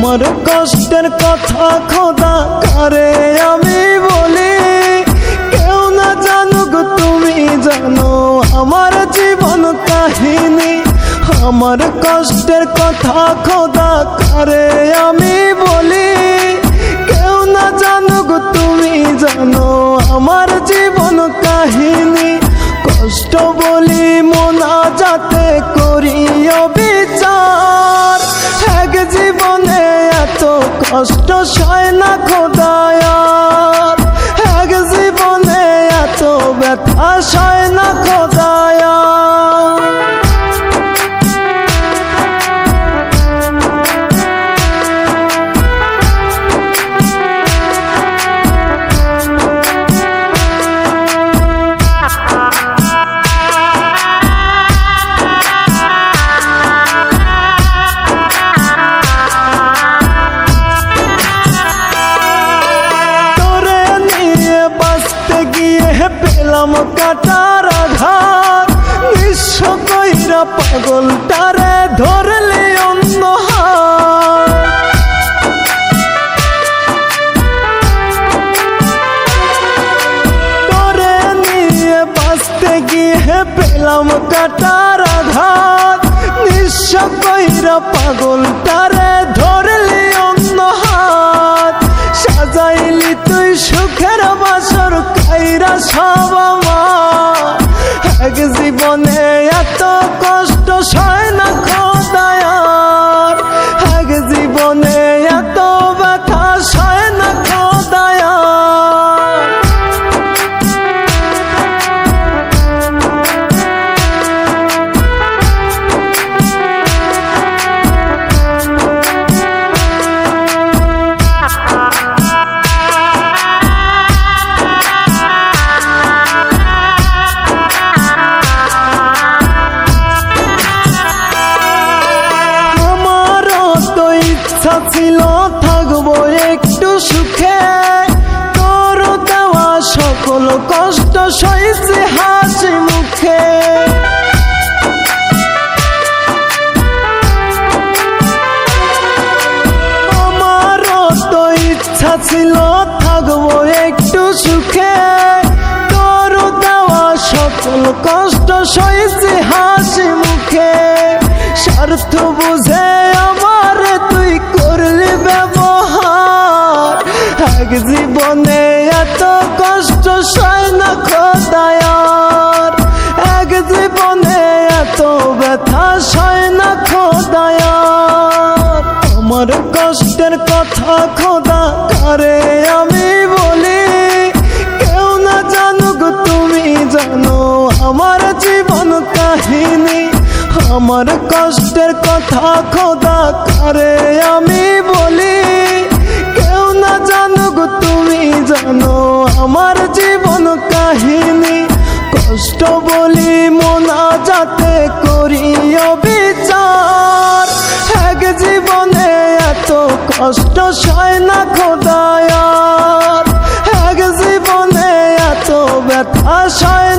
আমার কষ্টের কথা খোদা কারে আমি বলি, কেউ না জানুক তুমি জানো আমার জীবন কাহিনী। আমার কষ্টের কথা খোদা কারে আমি বলি, কেউ না জানুক তুমি জানো আমার জীবন কাহিনী। কষ্ট বলি মোনাজাতে করি বিচার, এক জীবনে এত কষ্ট সয় না খোদায়ার, এক জীবনে এত ব্যথা সয় না খোদায়ার। পেলাম কাটার আঘাত, নিঃস্ব কইরা পাগলটারে ধরলে অন্য হাত। তোরে নিয়ে বাঁচতে গিয়ে পেলাম কাটার আঘাত, নিঃস্ব কইরা পাগলটারে ধরলে অন্য হাত। সাজাইলি তুই সুখের বাসর কাইরা সব আমার, এক জীবনে এত কষ্ট সয় না খোদায়ার, এক জীবনে এত ব্যথা সয় না খোদায়ার। ইচ্ছা ছিল থাকবো একটু সুখে, তোর দেওয়া সকল কষ্ট সইছে হাসি মুখে। আমারও তো ইচ্ছা ছিল থাকবো একটু সুখে, তোর দেওয়া সকল কষ্ট সইছে হাসি মুখে। স্বার্থ বুঝে আমার তুই করলি ব্যবহার, এক জীবনে এত কষ্ট সয় না খোদায়ার, এক জীবনে এত ব্যথা সয় না খোদায়ার। আমার কষ্টের কথা খোদা কারে আমি বলি, কেউ না জানুক তুমি জানো আমার জীবন কাহিনী। আমার কষ্টের কথা খোদা কারে আমি বলি, কেউ না জানুক তুমি জানো আমার জীবন কাহিনী। কষ্ট বলি মোনাজাতে করি বিচার, এক জীবনে এত কষ্ট সয় না খোদায়ার, এক জীবনে এত ব্যথা সয়